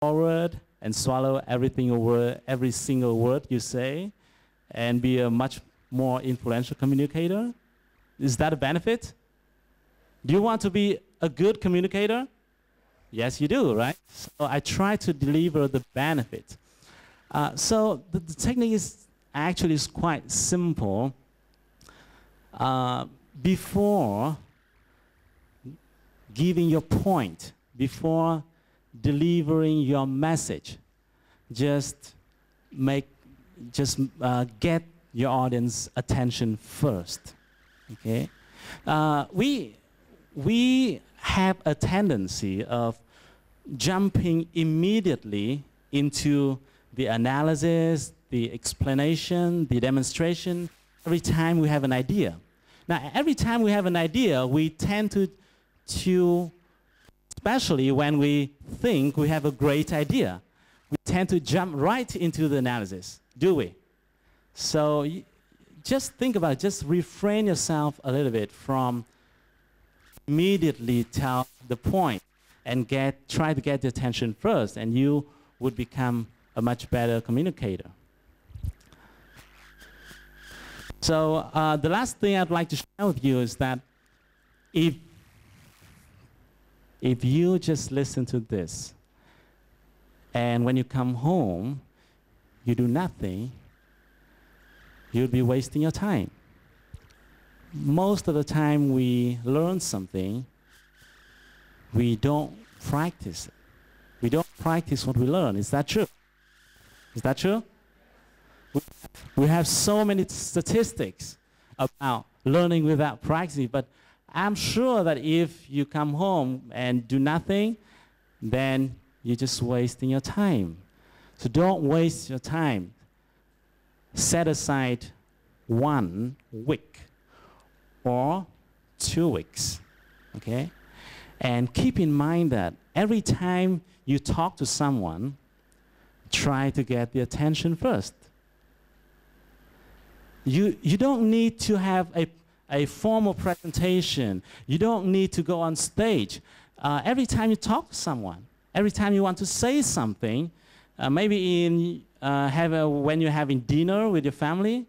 forward and swallow every single word you say and be a much more influential communicator? Is that a benefit? Do you want to be a good communicator? Yes, you do, right? So I try to deliver the benefit. So the technique is actually quite simple. Before giving your point, before delivering your message, just get your audience attention first. Okay, we have a tendency of jumping immediately into the analysis, the explanation, the demonstration every time we have an idea. Now, every time we have an idea, we tend to especially when we think we have a great idea, we tend to jump right into the analysis, do we? So just think about it, just refrain yourself a little bit from immediately tell the point and try to get the attention first, and you would become a much better communicator. So the last thing I'd like to share with you is that if you just listen to this, and when you come home, you do nothing, you'll be wasting your time. Most of the time we learn something, we don't practice it. We don't practice what we learn. Is that true? Is that true? We have so many statistics about learning without practicing, but I'm sure that if you come home and do nothing, then you're just wasting your time. So don't waste your time. Set aside 1 week or 2 weeks, okay? And keep in mind that every time you talk to someone, try to get the attention first. You don't need to have a formal presentation. You don't need to go on stage. Every time you talk to someone, every time you want to say something, maybe when you're having dinner with your family,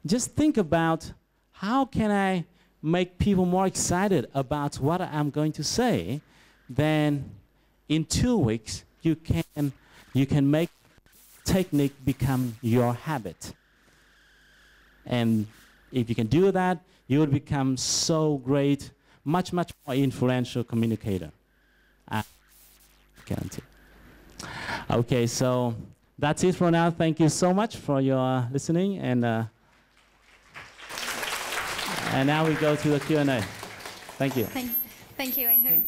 just think about how can I make people more excited about what I'm going to say. Then in 2 weeks, you can make technique become your habit. And if you can do that, you will become so great, much more influential communicator. I guarantee. Okay, so that's it for now. Thank you so much for your listening, and now we go to the Q&A. Thank you. Thank you, Anh Hưng.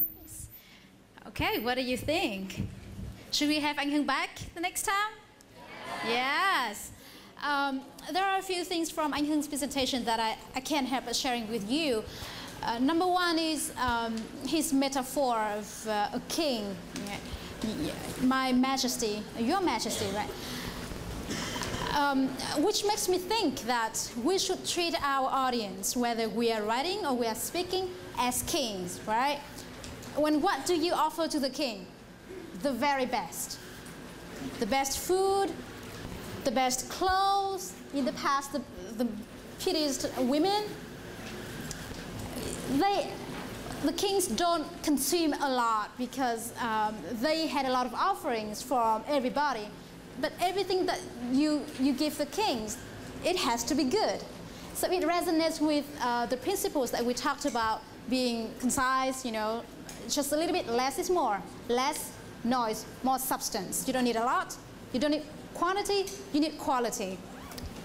Okay, what do you think? Should we have Anh Hưng back the next time? Yes. There are a few things from Anh Hưng presentation that I can't help but sharing with you. Number one is his metaphor of a king. My majesty, your majesty, right? Which makes me think that we should treat our audience, whether we are writing or we are speaking, as kings, right? What do you offer to the king? The very best. The best food, the best clothes, in the past, the prettiest women. The kings don't consume a lot because they had a lot of offerings from everybody. But everything that you give the kings, it has to be good. So it resonates with the principles that we talked about, being concise, just a little bit less is more. Less noise, more substance. You don't need a lot. You don't need quantity, you need quality.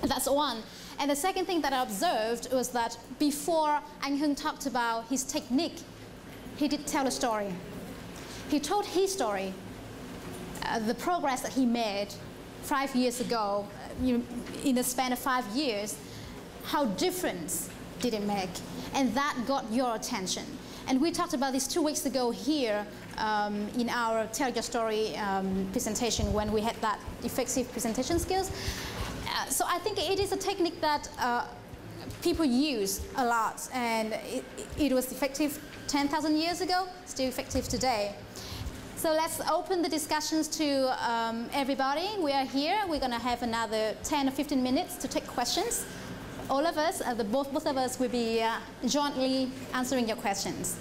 That's one. And the second thing that I observed was that before Anh Hưng talked about his technique, he did tell a story. He told his story, the progress that he made 5 years ago, in the span of 5 years, how difference did it make? And that got your attention. And we talked about this 2 weeks ago here in our Tell Your Story presentation when we had that effective presentation skills. So I think it is a technique that people use a lot, and it was effective 10,000 years ago, still effective today. So let's open the discussions to everybody. We are here. We're going to have another 10 or 15 minutes to take questions. All of us, both of us will be jointly answering your questions.